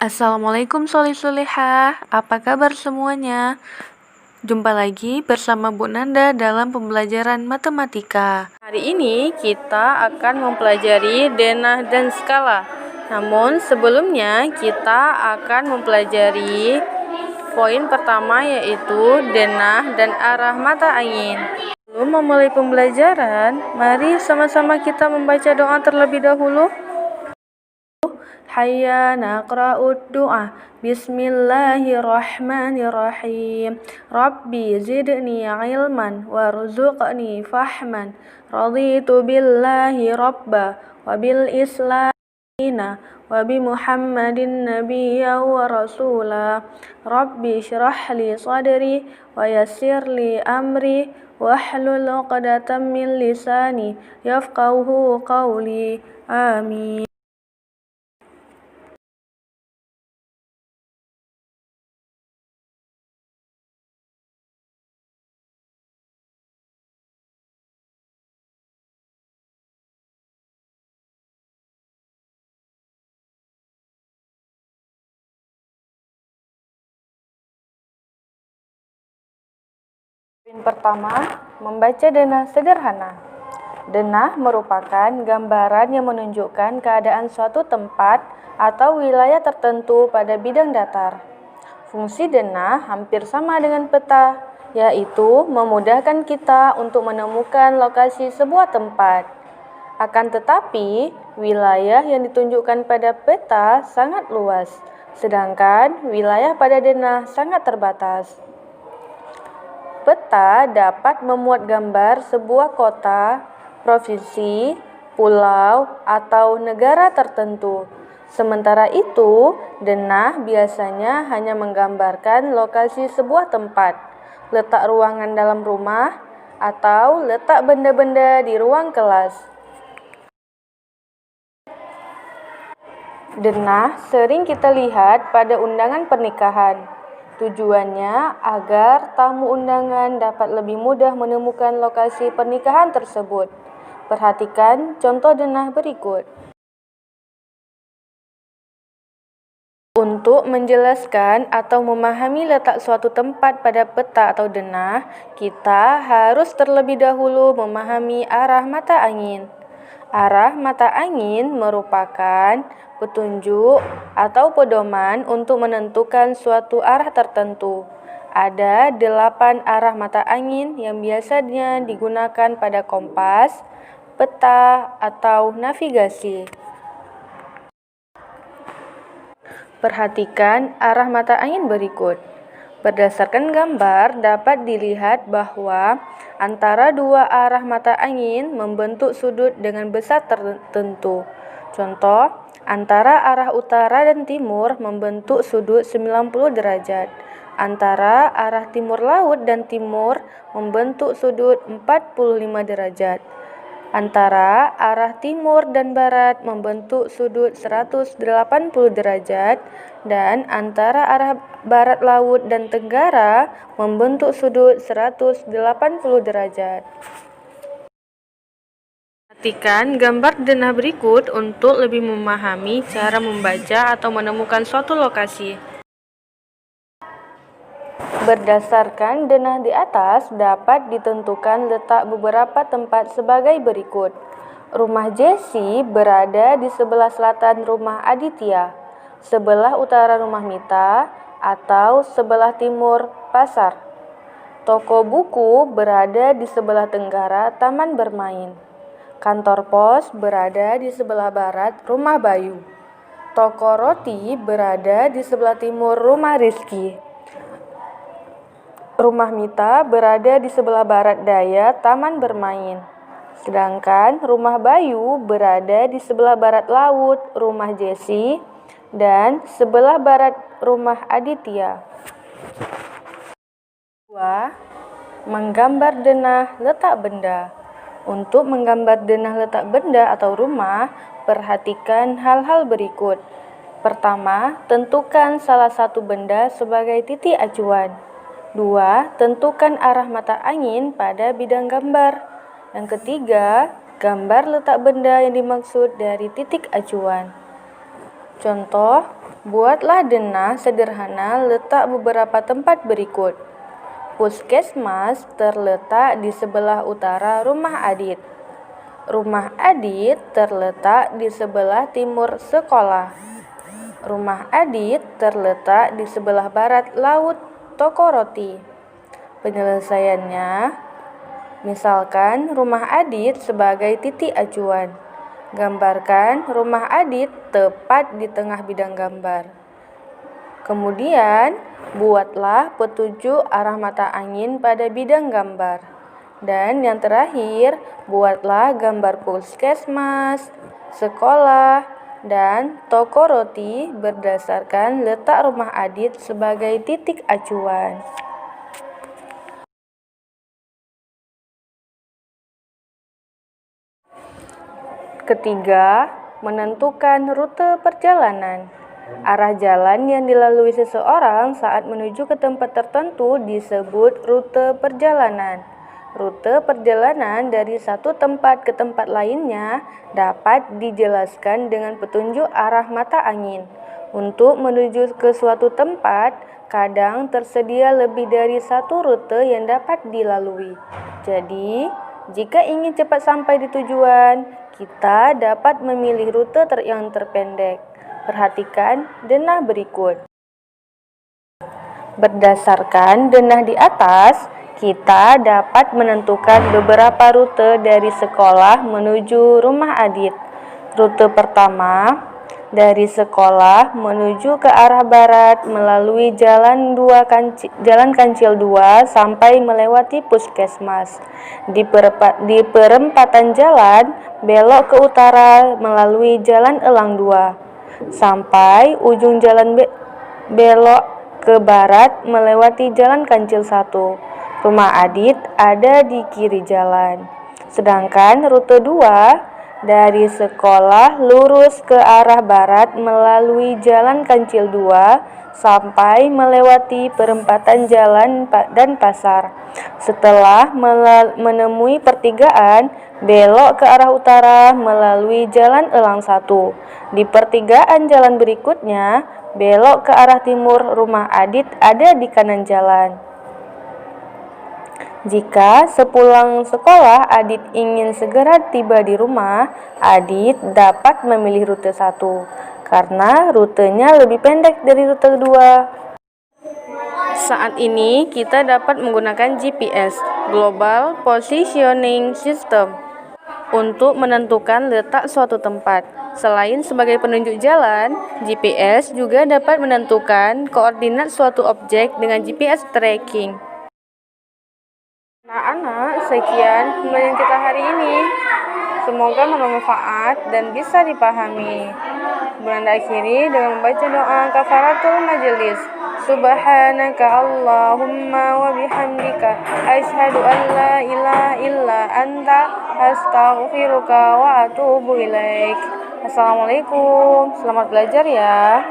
Assalamualaikum soleh-solehah, apa kabar semuanya? Jumpa lagi bersama Bu Nanda dalam pembelajaran matematika. Hari ini kita akan mempelajari denah dan skala. Namun sebelumnya kita akan mempelajari poin pertama, yaitu denah dan arah mata angin. Sebelum memulai pembelajaran, mari sama-sama kita membaca doa terlebih dahulu. Hayya naqra'ud du'a. Bismillahirrahmanirrahim. Rabbi zidni ilman warzuqni fahman. Raditu billahi rabba wa bil islamina wa bi Muhammadin nabiyya wa rasula. Rabbi syrah li sadri wa yassir li amri wahlul 'uqdatam min lisani yafqahu qawli. Amin. Poin pertama, membaca denah sederhana. Denah merupakan gambaran yang menunjukkan keadaan suatu tempat atau wilayah tertentu pada bidang datar. Fungsi denah hampir sama dengan peta, yaitu memudahkan kita untuk menemukan lokasi sebuah tempat. Akan tetapi, wilayah yang ditunjukkan pada peta sangat luas, sedangkan wilayah pada denah sangat terbatas. Peta dapat memuat gambar sebuah kota, provinsi, pulau, atau negara tertentu. Sementara itu, denah biasanya hanya menggambarkan lokasi sebuah tempat, letak ruangan dalam rumah, atau letak benda-benda di ruang kelas. Denah sering kita lihat pada undangan pernikahan. Tujuannya agar tamu undangan dapat lebih mudah menemukan lokasi pernikahan tersebut. Perhatikan contoh denah berikut. Untuk menjelaskan atau memahami letak suatu tempat pada peta atau denah, kita harus terlebih dahulu memahami arah mata angin. Arah mata angin merupakan petunjuk atau pedoman untuk menentukan suatu arah tertentu. Ada 8 arah mata angin yang biasanya digunakan pada kompas, peta, atau navigasi. Perhatikan arah mata angin berikut. Berdasarkan gambar, dapat dilihat bahwa antara dua arah mata angin membentuk sudut dengan besar tertentu. Contoh, antara arah utara dan timur membentuk sudut 90 derajat. Antara arah timur laut dan timur membentuk sudut 45 derajat. Antara arah timur dan barat membentuk sudut 180 derajat, dan antara arah barat laut dan tenggara membentuk sudut 180 derajat. Perhatikan gambar denah berikut untuk lebih memahami cara membaca atau menemukan suatu lokasi. Berdasarkan denah di atas, dapat ditentukan letak beberapa tempat sebagai berikut. Rumah Jessie berada di sebelah selatan rumah Aditya, sebelah utara rumah Mita, atau sebelah timur pasar. Toko buku berada di sebelah tenggara taman bermain. Kantor pos berada di sebelah barat rumah Bayu. Toko roti berada di sebelah timur rumah Rizky. Rumah Mita berada di sebelah barat daya taman bermain. Sedangkan rumah Bayu berada di sebelah barat laut rumah Jessie dan sebelah barat rumah Aditya. 2. Menggambar denah letak benda. Untuk menggambar denah letak benda atau rumah, perhatikan hal-hal berikut. Pertama, tentukan salah satu benda sebagai titik acuan. 2. Tentukan arah mata angin pada bidang gambar. Yang ketiga, gambar letak benda yang dimaksud dari titik acuan. Contoh, Buatlah denah sederhana letak beberapa tempat berikut. Puskesmas terletak di sebelah utara rumah Adit. Rumah Adit terletak di sebelah timur sekolah. Rumah Adit terletak di sebelah barat laut toko roti. Penyelesaiannya, misalkan rumah Adit sebagai titik acuan. Gambarkan rumah Adit tepat di tengah bidang gambar. Kemudian, buatlah petunjuk arah mata angin pada bidang gambar. Dan yang terakhir, buatlah gambar puskesmas, sekolah, dan toko roti berdasarkan letak rumah Adit sebagai titik acuan. Ketiga, menentukan rute perjalanan. Arah jalan yang dilalui seseorang saat menuju ke tempat tertentu disebut rute perjalanan. Rute perjalanan dari satu tempat ke tempat lainnya dapat dijelaskan dengan petunjuk arah mata angin. Untuk menuju ke suatu tempat, kadang tersedia lebih dari satu rute yang dapat dilalui. Jadi, jika ingin cepat sampai di tujuan, kita dapat memilih rute yang terpendek. Perhatikan denah berikut. Berdasarkan denah di atas, kita dapat menentukan beberapa rute dari sekolah menuju rumah Adit. Rute pertama, dari sekolah menuju ke arah barat melalui jalan Kancil 2 sampai melewati puskesmas. Di perempatan jalan, belok ke utara melalui jalan Elang 2. Sampai ujung jalan belok ke barat melewati jalan Kancil 1. Rumah Adit ada di kiri jalan. Sedangkan rute 2 dari sekolah lurus ke arah barat melalui jalan Kancil 2 sampai melewati perempatan jalan dan pasar. Setelah menemui pertigaan, belok ke arah utara melalui jalan Elang 1. Di pertigaan jalan berikutnya, belok ke arah timur. Rumah Adit ada di kanan jalan. Jika sepulang sekolah Adit ingin segera tiba di rumah, Adit dapat memilih rute 1 karena rutenya lebih pendek dari rute 2. Saat ini kita dapat menggunakan GPS, Global Positioning System, untuk menentukan letak suatu tempat. Selain sebagai penunjuk jalan, GPS juga dapat menentukan koordinat suatu objek dengan GPS tracking. Anak-anak, sekian pembelajaran kita hari ini. Semoga bermanfaat dan bisa dipahami. Belanda akhiri dengan membaca doa kafaratul majelis. Subhanaka Allahumma wa bihamdika asyhadu an la ilaha illa anta astaghfiruka wa atubu ilaik. Assalamualaikum. Selamat belajar ya.